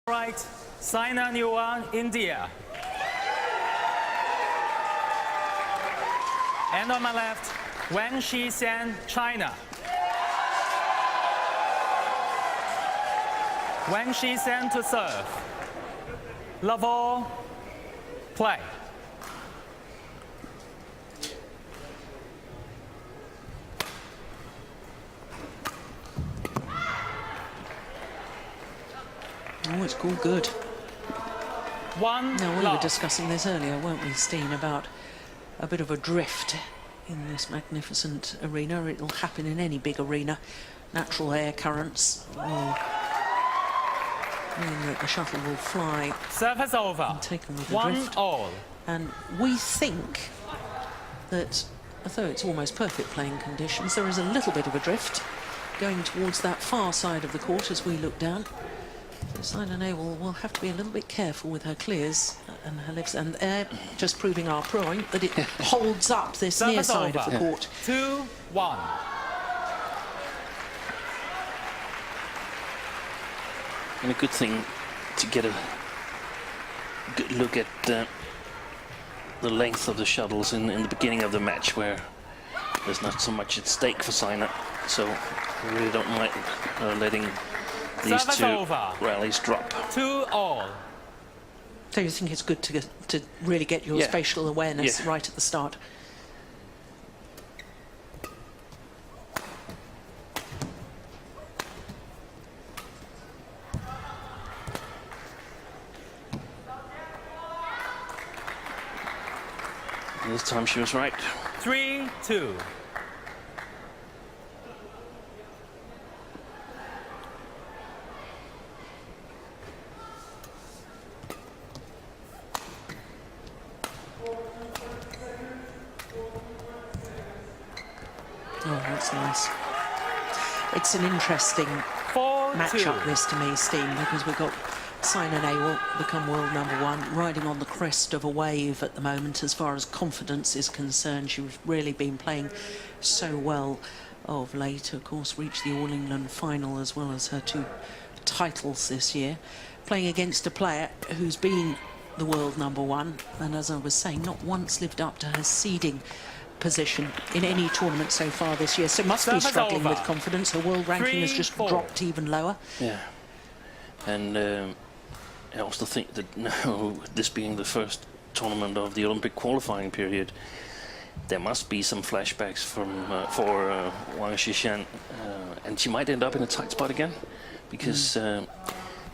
Right, Saina, Nehwal, India. And on my left, Wang, Shixian, China. Wang, Shixian to serve. Level, play. Oh, it's called good. One Now, we love. were discussing this earlier, weren't we, Steen, about a bit of a drift in this magnificent arena. It'll happen in any big arena. Natural air currents will mean that the shuttle will fly Service over. and take a little 1 drift. all. And we think that, although it's almost perfect playing conditions, there is a little bit of a drift going towards that far side of the court as we look down. So Saina Nehwal will have to be a little bit careful with her clears and her lifts, and they're just proving our point that it holds up this near Service side over. of the court. 2-1. And a good thing to get a good look at the length of the shuttles in the beginning of the match, where there's not so much at stake for Saina, so I really don't mind letting these Service two over. rallies drop. 2 all. So you think it's good to really get your Yeah. spatial awareness Yeah. right at the start? This time she was right. 3-2. Oh, that's nice. It's an interesting 4-2. matchup, this, to me, Steen, because we've got Saina Nehwal become world #1, riding on the crest of a wave at the moment as far as confidence is concerned. She's really been playing so well of late. Of course, reached the All England final as well as her 2 titles this year, playing against a player who's been the world #1 and, as I was saying, not once lived up to her seeding position in any tournament so far this year, so must be Service struggling over. with confidence. Her world ranking has just 3-4. dropped even lower. Yeah. And I also think that now, this being the first tournament of the Olympic qualifying period, there must be some flashbacks from for Wang Shixian, and she might end up in a tight spot again, because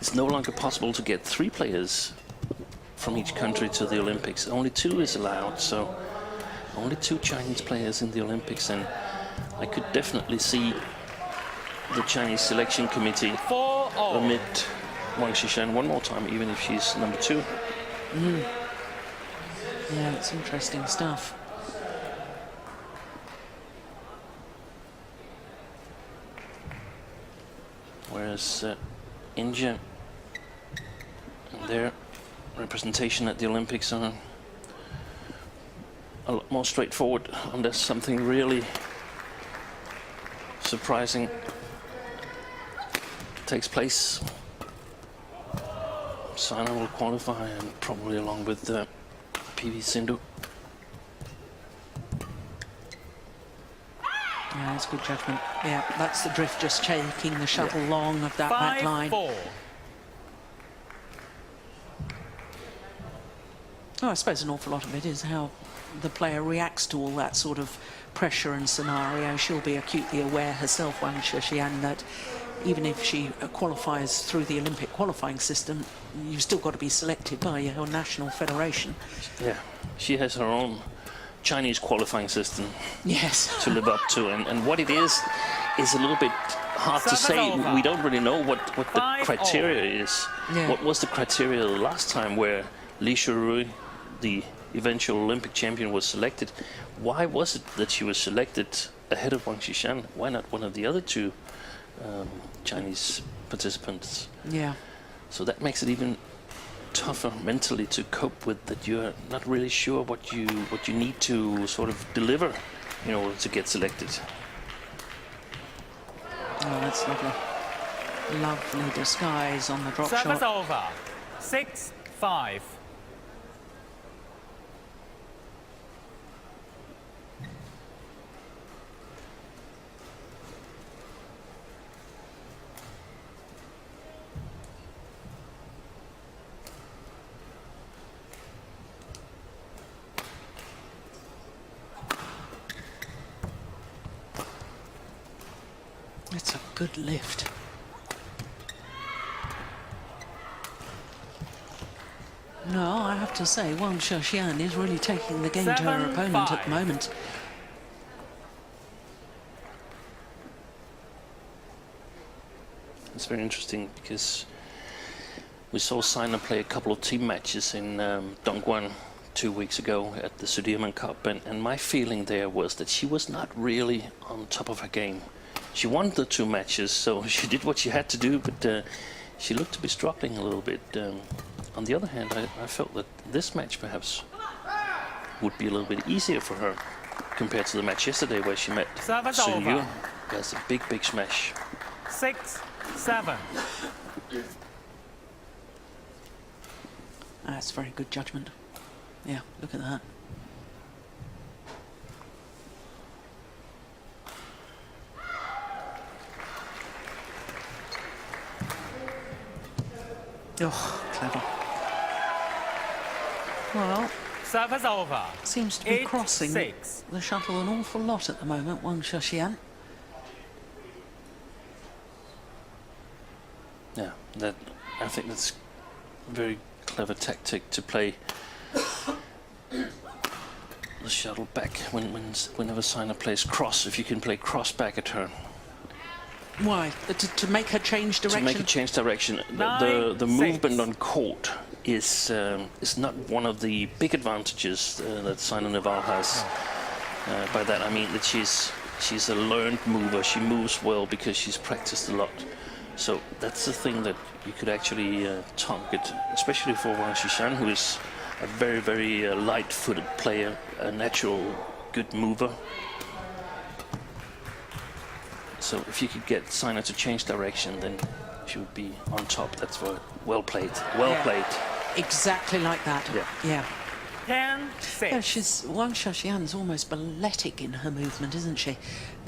it's no longer possible to get 3 players from each country to the Olympics. Only 2 is allowed, so only 2 Chinese players in the Olympics, and I could definitely see the Chinese selection committee 4 all. omit Wang Shixian one more time, even if she's #2. Yeah, it's interesting stuff. Whereas India, their representation at the Olympics are a lot more straightforward, unless something really surprising takes place. Saina will qualify, and probably along with PV Sindhu. Yeah, that's good judgment. Yeah, that's the drift just taking the shuttle long of that back line. 5-4. Oh, I suppose an awful lot of it is how the player reacts to all that sort of pressure and scenario. She'll be acutely aware herself, Wang Shixian, that even if she qualifies through the Olympic qualifying system, you've still got to be selected by your national federation. Yeah, she has her own Chinese qualifying system Yes. to live up to, and what it is a little bit hard to Service say. over. We don't really know what the 5-all. criteria is. Yeah. What was the criteria the last time where Li Shurui, the eventual Olympic champion, was selected? Why was it that she was selected ahead of Wang Shixian? Why not one of the other 2 Chinese participants? Yeah. So that makes it even tougher mentally to cope with, that you're not really sure what you need to sort of deliver in order to get selected. Oh, that's lovely. Lovely disguise on the drop Service shot. over. 6-5. It's a good lift. No, I have to say, Wang Shixian is really taking the game to her 7-5. opponent at the moment. It's very interesting because we saw Saina play a couple of team matches in Dongguan 2 weeks ago at the Sudirman Cup, and my feeling there was that she was not really on top of her game. She won the 2 matches, so she did what she had to do, but she looked to be struggling a little bit. On the other hand, I felt that this match perhaps would be a little bit easier for her compared to the match yesterday where she met Service Sun over. Yu. That's a big, big smash. 6-7. That's very good judgment. Yeah, look at that. Oh, clever. Well, Service over. seems to be crossing 8-6. the shuttle an awful lot at the moment, Wang Shixian. Yeah, I think that's a very clever tactic to play the shuttle back whenever Saina plays cross. If you can play cross back at her, Why? To make her change direction? to make a change direction. The 9-6. movement on court is not one of the big advantages that Saina Nehwal has. By that I mean that she's a learned mover. She moves well because she's practiced a lot. So that's the thing that you could actually target, especially for Wang Shixian, who is a very, very light-footed player, a natural good mover. So if you could get Saina to change direction, then she would be on top. That's well played. Well Yeah. played. Exactly like that. Yeah. Yeah. 10-6. Yeah, Wang Shixian's almost balletic in her movement, isn't she?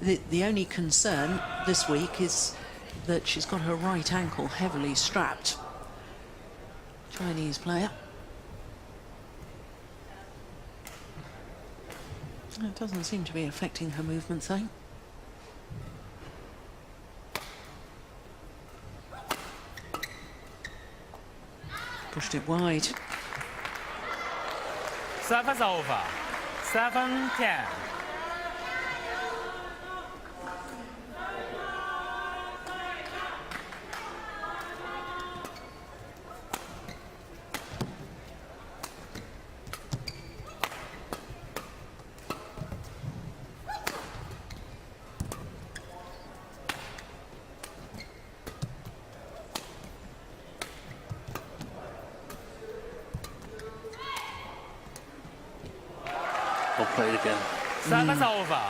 The only concern this week is that she's got her right ankle heavily strapped. Chinese player. It doesn't seem to be affecting her movement, though. Pushed it wide. Service over. 7-10. Well played again. Service over.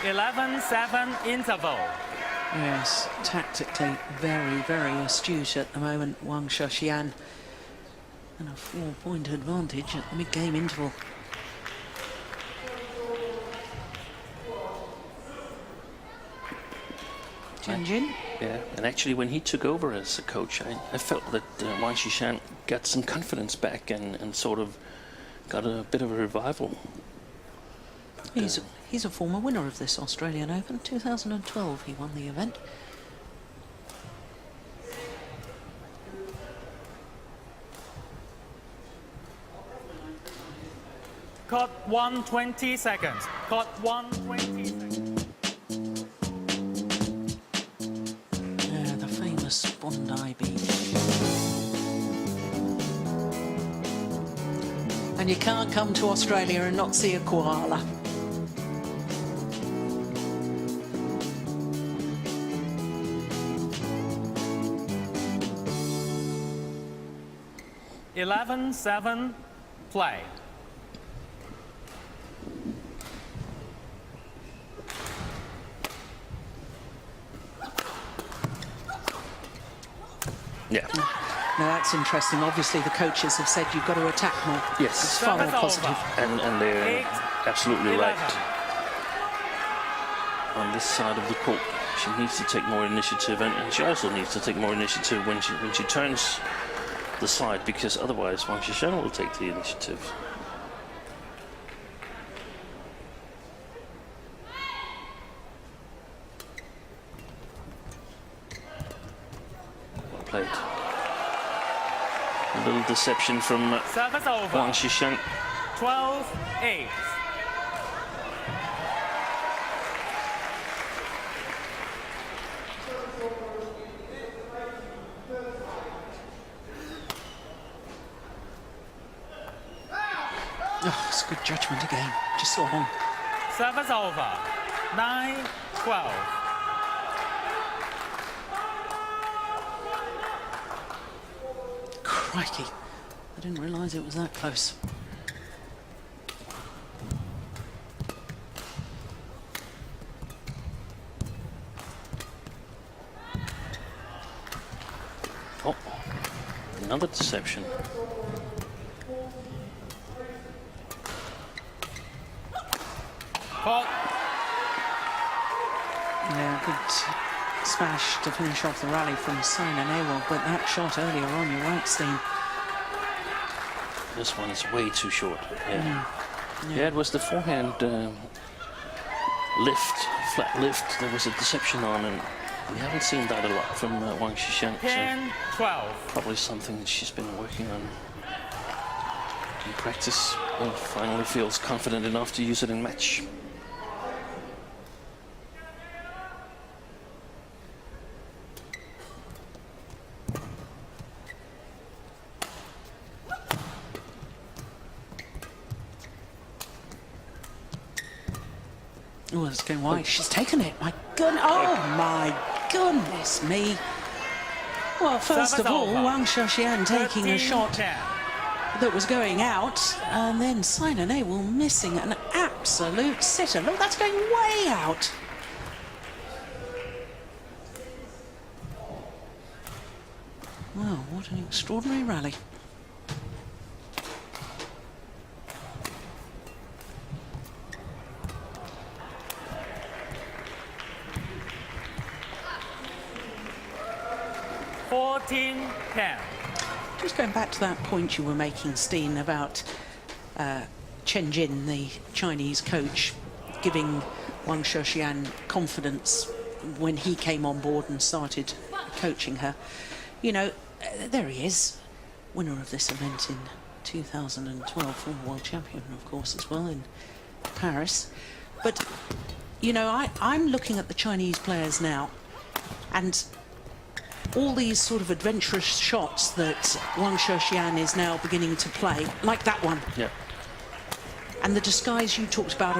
11-7 interval. Yes, tactically very, very astute at the moment, Wang Shixian. And a 4-point advantage at the mid-game interval. Jin. Yeah, and actually when he took over as a coach, I felt that Wang Shixian got some confidence back and sort of got a bit of a revival. He's a former winner of this Australian Open. 2012 he won the event. Caught 120 seconds. Caught 120 seconds. Yeah, the famous Bondi Beach. And you can't come to Australia and not see a koala. $11-7 play. Yeah. No, that's interesting. Obviously, the coaches have said you've got to attack more. Yes. It's far more positive. And they're 8, absolutely 11. right. On this side of the court, she needs to take more initiative, and she also needs to take more initiative when she turns the side, because otherwise Wang Shixian will take the initiative. Well played. A little deception from Service over. Wang Shixian. 12-8. Oh, it's good judgment again. Just so long. Service over. 9-12. Crikey. I didn't realise it was that close. Oh, another deception. Fault. Yeah, good smash to finish off the rally from Saina Nehwal, but that shot earlier on, you're right, Steen. This one is way too short. Yeah, Yeah. yeah, it was the forehand lift, flat lift. There was a deception on, and we haven't seen that a lot from Wang Shixian. So 10-12. probably something that she's been working on in practice, and finally feels confident enough to use it in match. Oh, it's going wide. She's taken it. My goodness. Oh, my goodness me. Well, first Service of all, over. Wang Shixian taking a shot 13-10. that was going out, and then Saina Nehwal missing an absolute sitter. Look, that's going way out. Wow, what an extraordinary rally. Just going back to that point you were making, Steen, about Chen Jin, the Chinese coach, giving Wang Shixian confidence when he came on board and started coaching her. You know, there he is, winner of this event in 2012, former world champion, of course, as well, in Paris. But, you know, I'm looking at the Chinese players now, and all these sort of adventurous shots that Wang Shixian is now beginning to play, like that one. Yeah. And the disguise you talked about,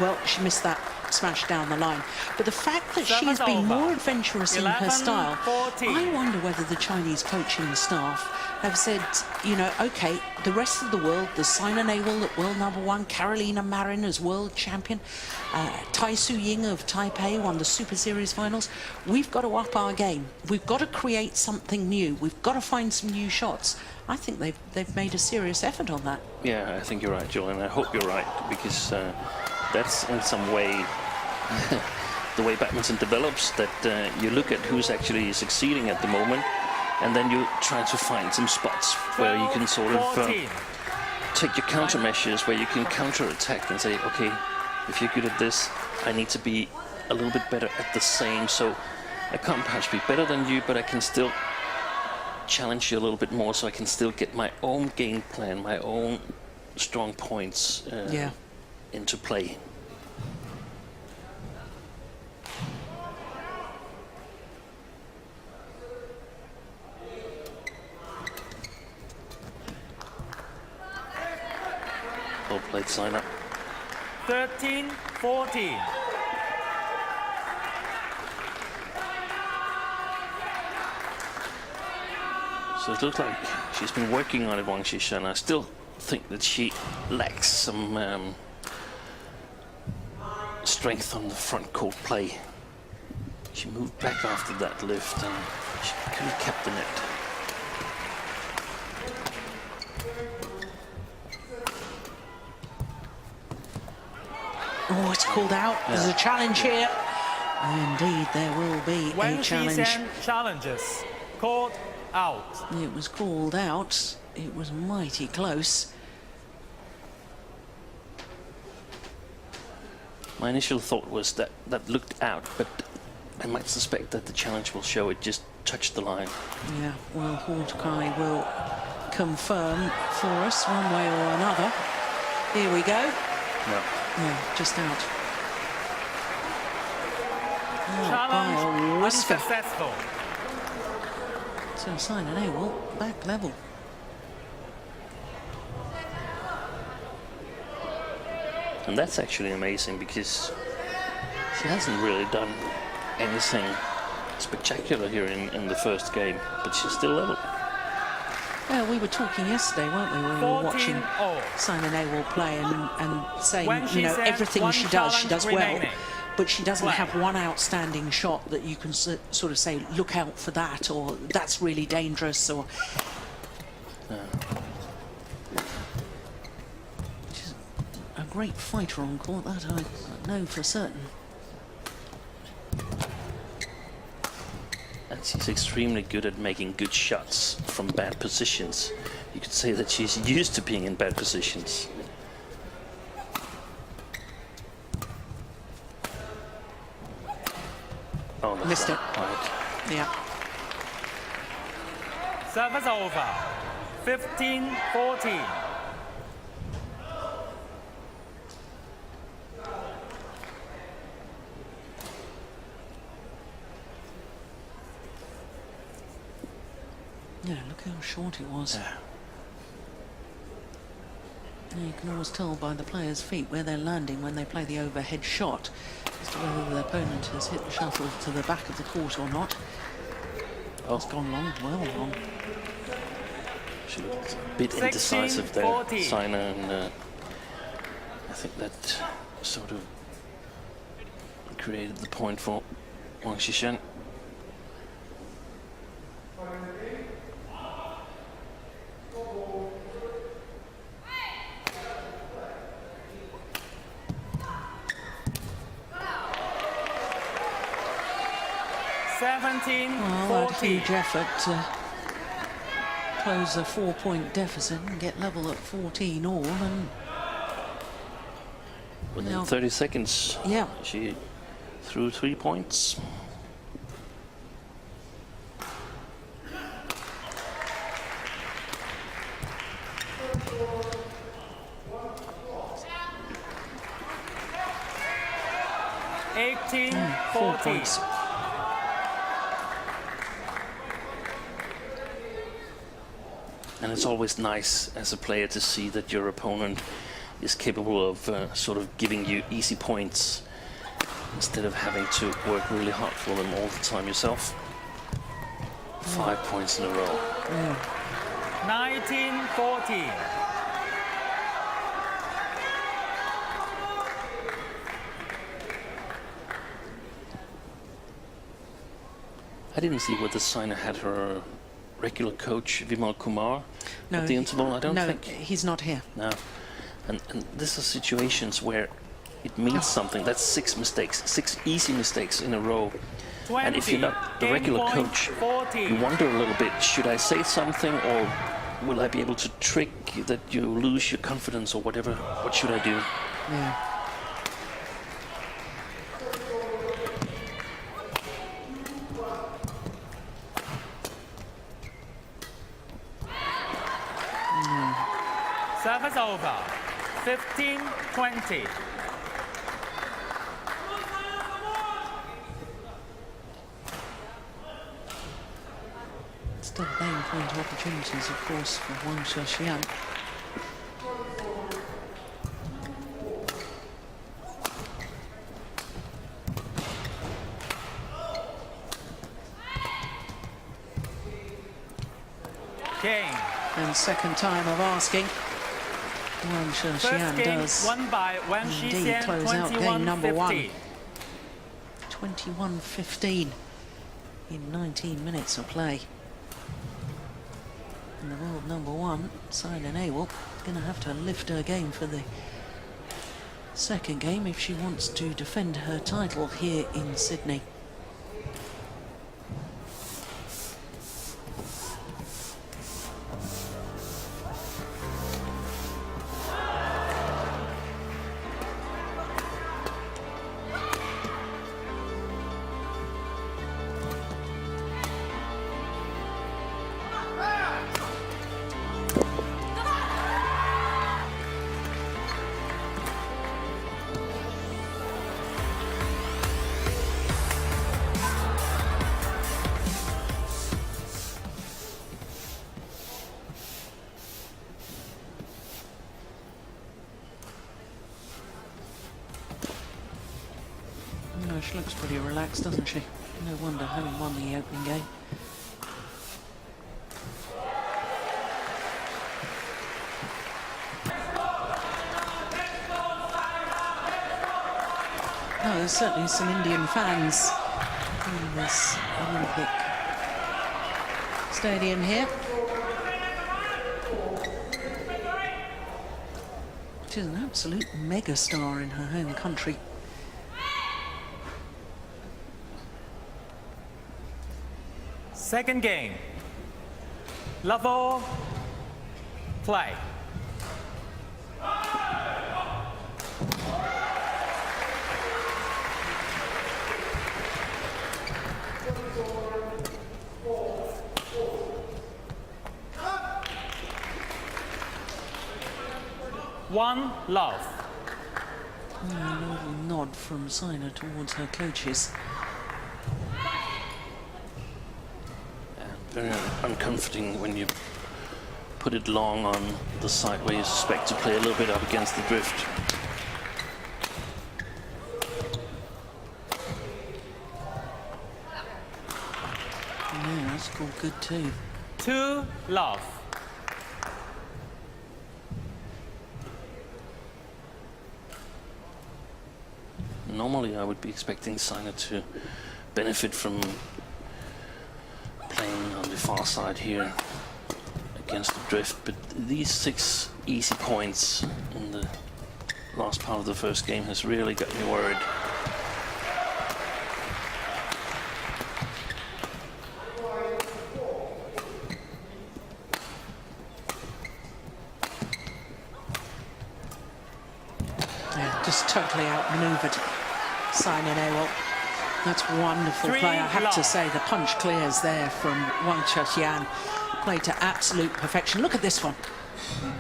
well, she missed that smash down the line. But the fact that she's been more adventurous in her style, 11-14. I wonder whether the Chinese coaching staff have said, you know, OK, the rest of the world, there's Saina Nehwal at world #1, Carolina Marin as world champion, Tai Su Ying of Taipei won the Super Series finals. We've got to up our game. We've got to create something new. We've got to find some new shots. I think they've made a serious effort on that. Yeah, I think you're right, Jill, and I hope you're right, because that's in some way the way badminton develops, that you look at who's actually succeeding at the moment, and then you try to find some spots where you can sort of take your countermeasures, where you can counter-attack and say, okay, if you're good at this, I need to be a little bit better at the same, so I can't perhaps be better than you, but I can still challenge you a little bit more, so I can still get my own game plan, my own strong points into play. Well played, Saina. 13-14. So it looks like she's been working on it, Wang Shixian. I still think that she lacks some strength on the front court play. She moved back after that lift, and She could have kept the net. Oh, it's called out. There's a challenge here. Indeed, there will be Wang a challenge. Shixian challenges. Called out. It was called out. It was mighty close. My initial thought was that that looked out, but I might suspect that the challenge will show it just touched the line. Yeah, well, Hawkeye will confirm for us one way or another. Here we go. No. Yeah, just out. Oh, Challenge by a whisker. unsuccessful. So Saina Nehwal back level. And that's actually amazing because she hasn't really done anything spectacular here in the first game, but she's still level. Well, we were talking yesterday, weren't we, when we were watching 14-all. Saina Nehwal play and saying, When you know, she said everything one she challenge does well, remaining. but she doesn't Play. have one outstanding shot that you can sort of say, look out for that, or that's really dangerous, or... She's a great fighter on court, that I know for certain. And she's extremely good at making good shots from bad positions. You could say that she's used to being in bad positions. Oh, that's Missed it. right. Yeah. Service over. 15-14. Yeah, look how short it was. Yeah. You can always tell by the players' feet where they're landing when they play the overhead shot as to whether the opponent has hit the shuttle to the back of the court or not. Oh, It's gone long, well long. she looked a bit 16, indecisive there, 14. Saina, and I think that sort of created the point for Wang Shixian. Well, that huge effort to close a 4-point deficit and get level at 14 all, and Within now- 30 seconds, yeah, she threw 3 points. four 18-14. points. And it's always nice as a player to see that your opponent is capable of sort of giving you easy points instead of having to work really hard for them all the time yourself. 5 points in a row. 19-14. I didn't see whether Saina had her regular coach Vimal Kumar No, at the interval. I don't no, think. he's not here. No. And these are situations where it means something. That's 6 mistakes, 6 easy mistakes in a row. 20. And if you're not the Game regular point, coach, 14. you wonder a little bit, should I say something, or will I be able to trick that you lose your confidence or whatever? What should I do? Yeah. Service over. 15-20. Still game point opportunities, of course, for Wang Shixian. Game. And second time of asking. Wang First Shixian game does won by Wang indeed Shixian, close out game number 1. 21-15. 21-15. in 19 minutes of play. And the world number one, Saina Nehwal, going to have to lift her game for the second game if she wants to defend her title here in Sydney. She looks pretty relaxed, doesn't she? No wonder, having won the opening game. Oh, there's certainly some Indian fans in this Olympic stadium here. She's an absolute megastar in her home country. Second game. Level. Play. One love. A little nod from Saina towards her coaches. Very uncomforting when you put it long on the side where you suspect to play a little bit up against the drift. Yeah, that's called good too. Two love. Normally I would be expecting Saina to benefit from playing on the far side here against the drift, but these 6 easy points in the last part of the first game has really got me worried. Yeah, just totally outmaneuvered Saina Nehwal. That's wonderful play, I have to say. The punch clears there from Wang Shixian. Played to absolute perfection. Look at this one.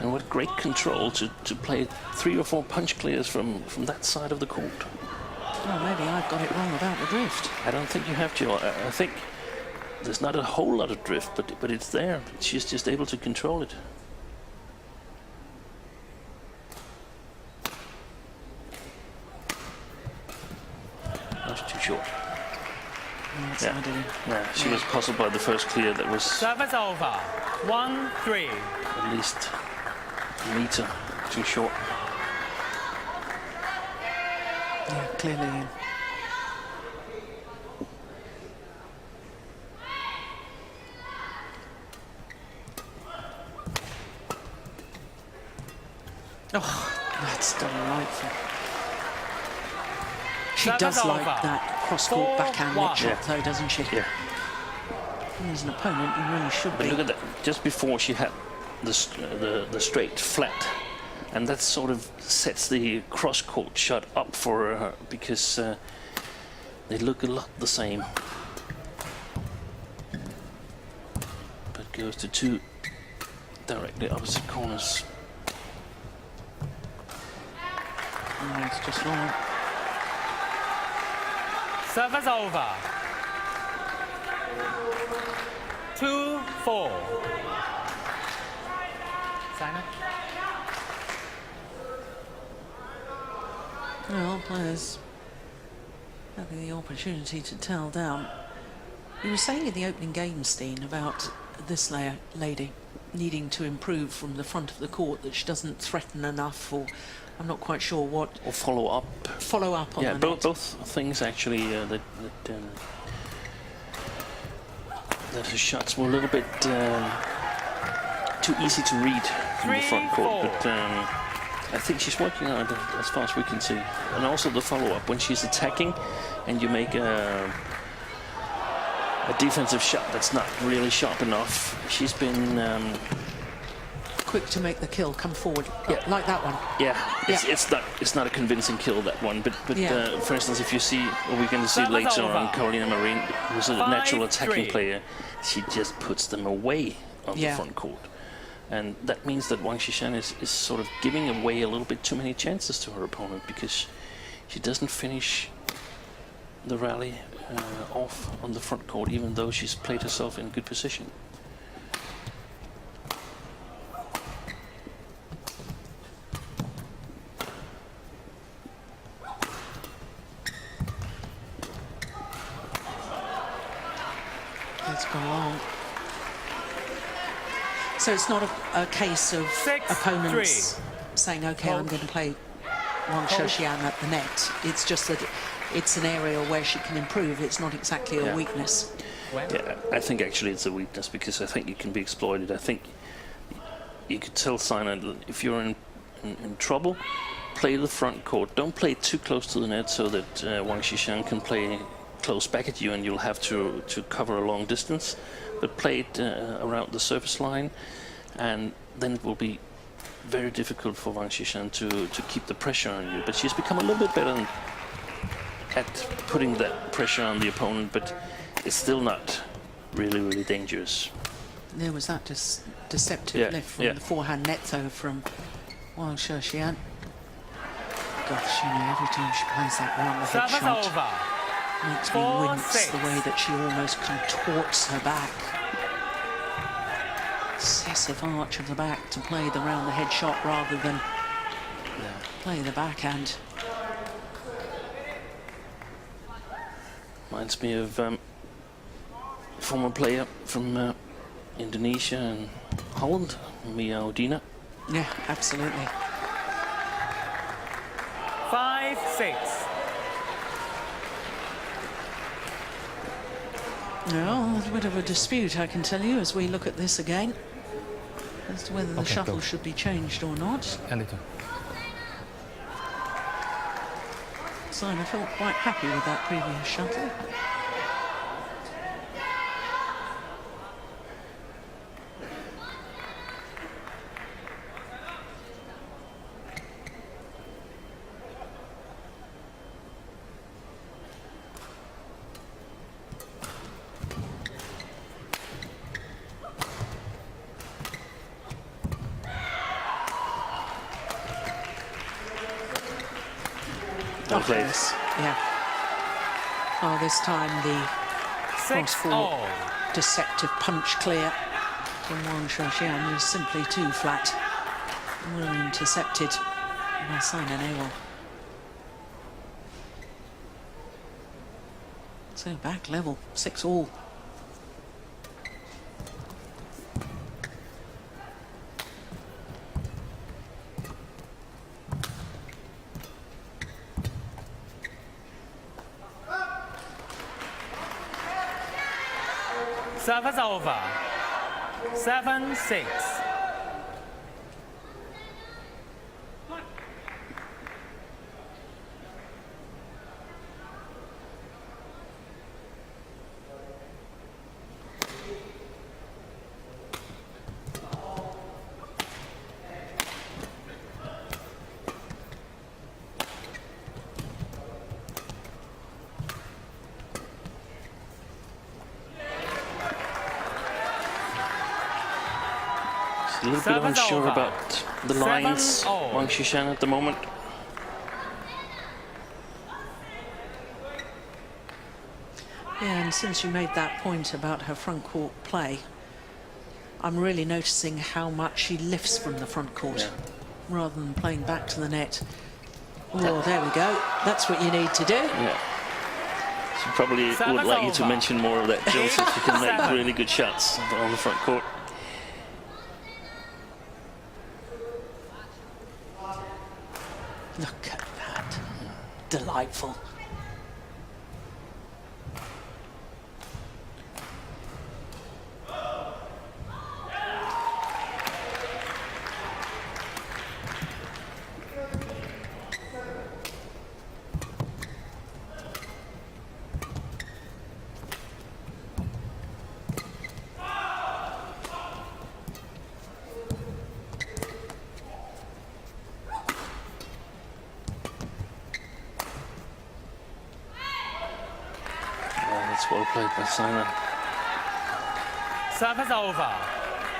And what great control to play 3 or 4 punch clears from that side of the court. Oh, maybe I've got it wrong about the drift. I don't think you have, Jill. I think there's not a whole lot of drift, but it's there. She's just able to control it. That's too short. Yeah, she was puzzled by the first clear that was Service over. 1-3. at least a meter too short. Yeah, clearly. Oh, that's delightful. She does like that cross-court backhand net shot, though, doesn't she? Yeah. As an opponent, you really should But be. look at that. Just before she had the straight flat, and that sort of sets the cross-court shot up for her because they look a lot the same. But goes to 2 directly opposite corners. Oh, it's just long. Service over. 2-4. Saina. Well, players having the opportunity to tell down. You were saying in the opening game, Steen, about this lady needing to improve from the front of the court, that she doesn't threaten enough, or I'm not quite sure what. Or follow up. Follow up on yeah, the net. both things actually. that her shots were a little bit too easy to read from the front court. But I think she's working on it as far as we can see. And also the follow-up, when she's attacking and you make a defensive shot that's not really sharp enough. She's been quick to make the kill, come forward. Yeah. Like that one. Yeah, it's not a convincing kill, that one. But for instance, if you see, or we're going to see later on, Carolina Marin, who's a natural attacking player, she just puts them away on the front court. And that means that Wang Shixian is sort of giving away a little bit too many chances to her opponent, because she doesn't finish the rally off on the front court, even though she's played herself in good position. It's gone long. So it's not a case of 6-3. opponents saying, okay, I'm going to play Wang Shixian at the net. It's just that it's an area where she can improve. It's not exactly a weakness. Yeah, I think actually it's a weakness, because I think it can be exploited. I think you could tell Saina that if you're in trouble, play the front court. Don't play too close to the net so that Wang Shixian can play close back at you and you'll have to cover a long distance. But play it around the surface line, and then it will be very difficult for Wang Shixian to keep the pressure on you. But she's become a little bit better at putting that pressure on the opponent, but it's still not really dangerous. There was that deceptive lift from the forehand net though from Wang Shixian. Gosh, every time she plays that one, the head shot makes me wince, the way that she almost contorts her back. Excessive arch of the back to play the round the head shot rather than play the backhand. Reminds me of former player from Indonesia and Holland, Mia Odina. Yeah, absolutely. 5-6. Well, there's a bit of a dispute, I can tell you, as we look at this again, as to whether the shuttle should be changed or not. Saina felt quite happy with that previous shuttle. Place. Yeah. Oh, this time the cross-court deceptive punch clear from Wang Shixian is simply too flat. Well intercepted by Saina Nehwal. So back level, 6-all. Service over. 7-6. A little bit unsure about the lines, Wang Shixian at the moment. Yeah, and since you made that point about her front court play, I'm really noticing how much she lifts from the front court rather than playing back to the net. Oh, there we go. That's what you need to do. Yeah. She probably would like you to mention more of that, Joseph. You can make really good shots on the front court. Look at that. Delightful. played by Saina. Service over.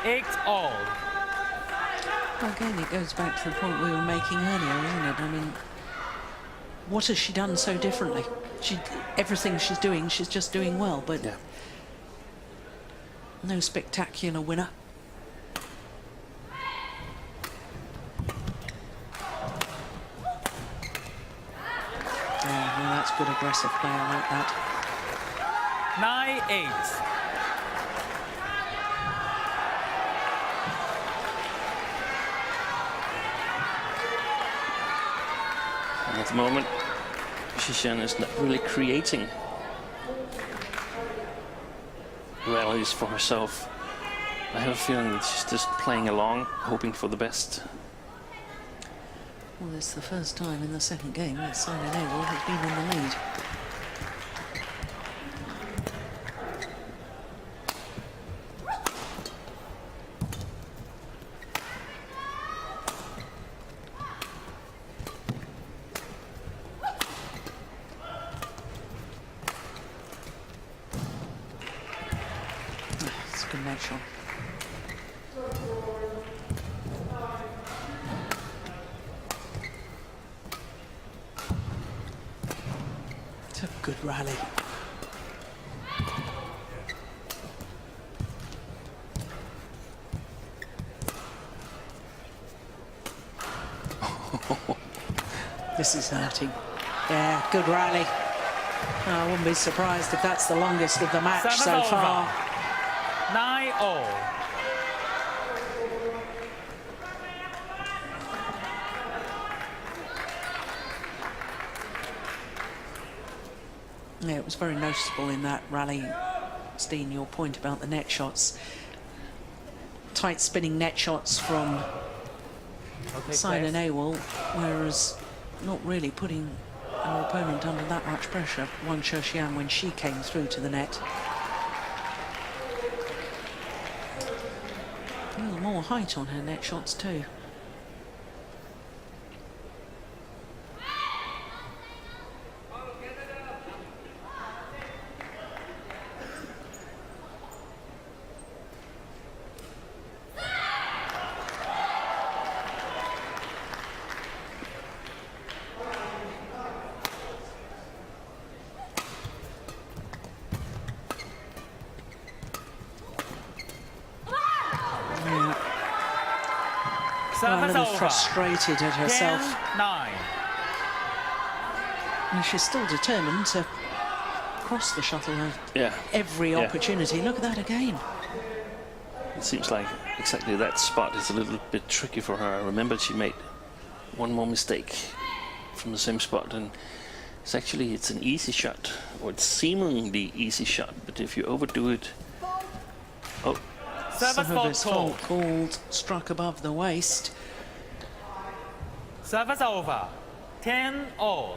8-all. Again, it goes back to the point we were making earlier, isn't it? I mean, what has she done so differently? Everything she's doing, she's just doing well, but Yeah. no spectacular winner. Yeah, well, that's good aggressive play, I like that. 9-8. And at the moment, Shixian is not really creating rallies for herself. I have a feeling that she's just playing along, hoping for the best. Well, it's the first time in the second game that Saina Nehwal has been in the lead. It's a good net shot. It's a good rally. This is hurting. Yeah, good rally. I wouldn't be surprised if that's the longest of the match Service so over. far. 9-all. Yeah, it was very noticeable in that rally, Steen, your point about the net shots. Tight spinning net shots from Saina Nehwal, whereas not really putting our opponent under that much pressure, Wang Shixian, when she came through to the net. A little more height on her net shots too. A Service little over. frustrated at herself. 10-9. And she's still determined to cross the shuttle at Yeah. every Yeah. opportunity. Look at that again. It seems like exactly that spot is a little bit tricky for her. I remember she made one more mistake from the same spot, and it's an easy shot, or it's seemingly easy shot, but if you overdo it, oh, Service Some of his fault fault called, struck above the waist. Service over. 10-all.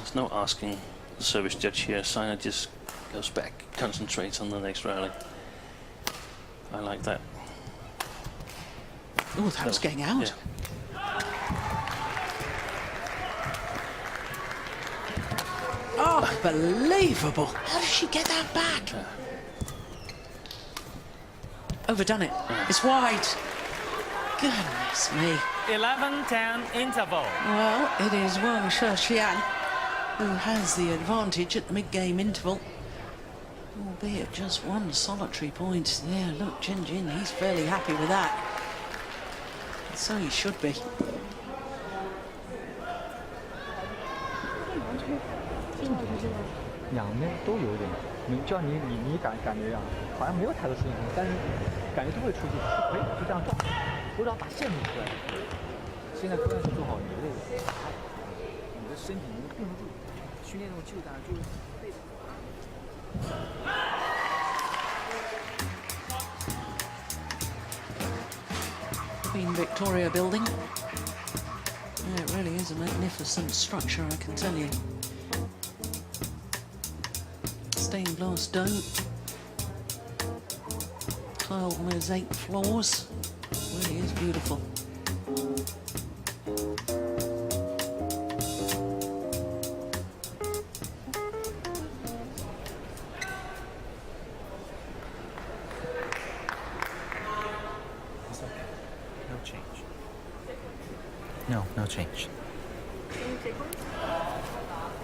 there's no asking the service judge here. Saina just goes back, concentrates on the next rally. I like that. Oh, that was going out. Yeah. Oh, unbelievable. How did she get that back? Overdone it. It's wide. Goodness me. 11-10 interval. Well, it is Wang Shixian who has the advantage at the mid-game interval. Albeit just one solitary point. Yeah, look, Jin Jin, he's fairly happy with that. So he should be. 两边都有点，就像你感觉啊，好像没有太多事情，但是感觉都会出去，可以就这样撞，我只要把线路出来。现在关键是做好你的身体能够并不住，训练这种肌肉感就是背着。 Queen Victoria building. Yeah, it really is a magnificent structure, I can tell you. Stained glass dome. Tiled mosaic floors. Really is beautiful. No, no change.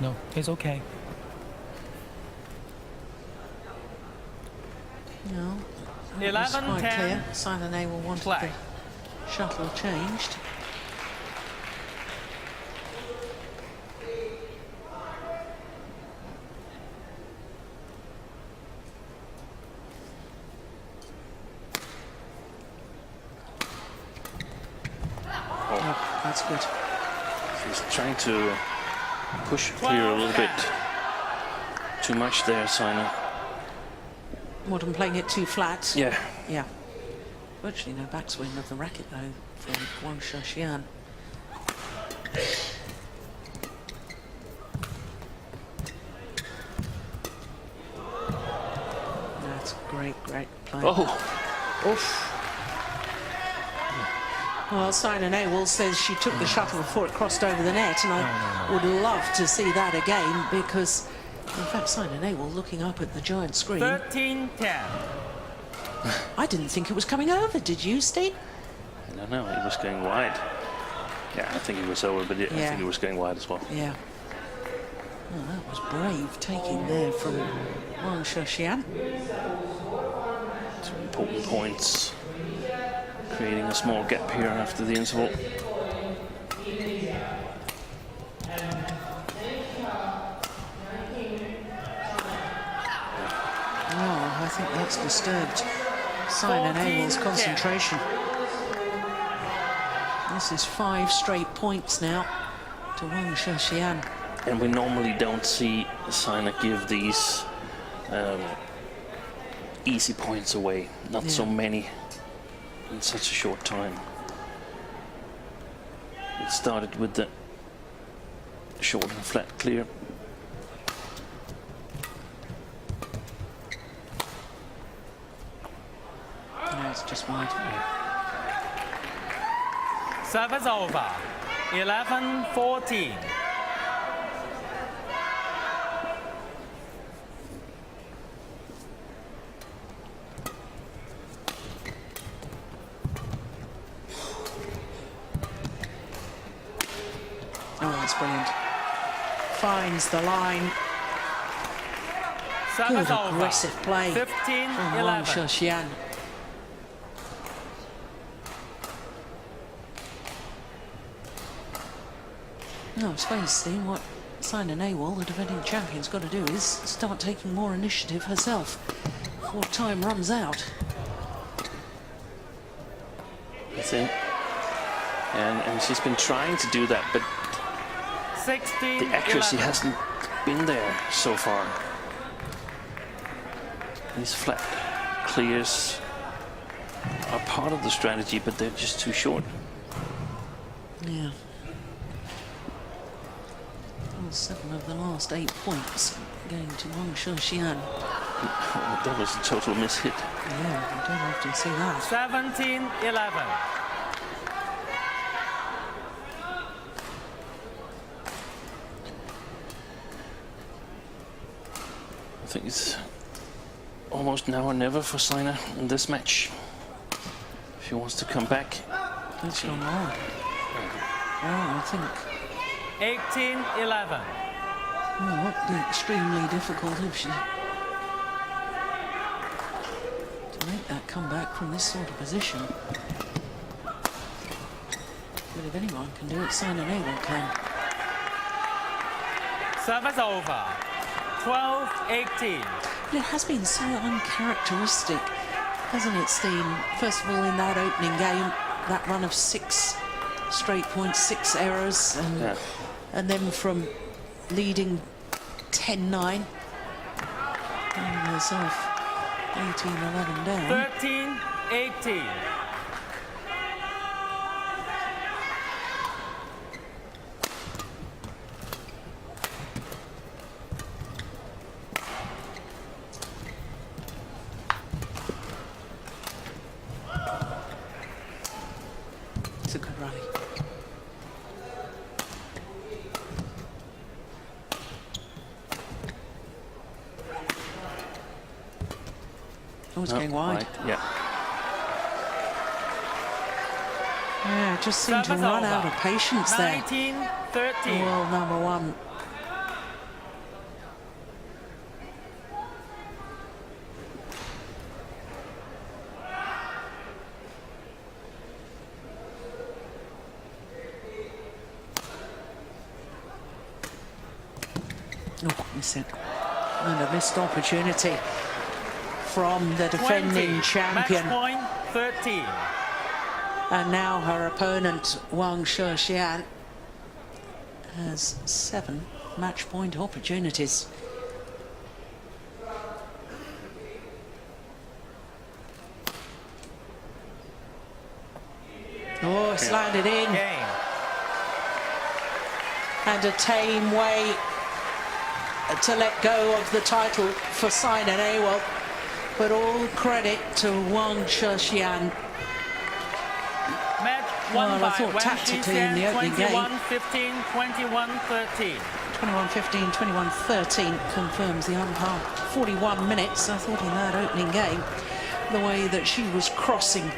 No, it's okay. No. That was 11, quite 10. clear. Saina Nehwal wanted Play. the shuttle changed. Oh, that's good. He's trying to push clear a little bit. Too much there, Saina. What, I'm playing it too flat? Yeah. Yeah. Virtually no backswing of the racket, though, from Wang Shixian. That's great play. Oh, Oof. Well, Saina Nehwal says she took the shuttle before it crossed over the net, and I would love to see that again, because, in fact, Saina Nehwal looking up at the giant screen. 13, 10. I didn't think it was coming over, did you, Steve? I don't know. It was going wide. Yeah, I think it was over, but I Yeah. think it was going wide as well. Yeah. Well, that was brave taking there from Wang Shixian. Two important points. Creating a small gap here after the interval. Oh, I think that's disturbed Saina Nehwal's concentration. This is 5 straight points now to Wang Shixian. And we normally don't see Saina give these easy points away. Not so many in such a short time. It started with the short and flat clear. No, it's just wide. Service over. 11, 14. Oh, that's brilliant. Finds the line. Service Good over. aggressive play 15, from Wang 11. Shixian. No, I suppose, Steve, what Saina Nehwal, the defending champion's got to do is start taking more initiative herself before time runs out. That's it. And she's been trying to do that, but 16, the accuracy 11. hasn't been there so far. These flat clears are part of the strategy, but they're just too short. Yeah. Well, 7 of the last 8 points going to Wang Shixian. Oh, that was a total mishit. Yeah, I don't often see that. 17, 11. I think it's almost now or never for Saina in this match. If she wants to come back. That's gone long. Well, I think 18, 11. well, it would be extremely difficult if she to make that comeback from this sort of position. But if anyone can do it, Saina Nehwal can. Service over. 12, 18. But it has been so uncharacteristic, hasn't it, Steen? First of all, in that opening game, that run of 6 straight points, 6 errors, and then from leading 10-9, finding herself 18-11 down. 13, 18. It's a good rally. Oh, it's going wide. Yeah. Yeah, just seemed to Service run over. out of patience there. 19-13. World number one. Oh, miss it. And a missed opportunity from the defending 20. champion. Match point 13. And now her opponent, Wang Shixian, has 7 match point opportunities. Oh, it's landed in. Game. And a tame way to let go of the title for Saina Nehwal. But all credit to Wang Shixian. Match won Well, I by thought Wang tactically in the Shixian, opening game. 21-15, 21-13. 21-15, 21-13 confirms the umpire. 41 minutes, I thought, in that opening game, the way that she was crossing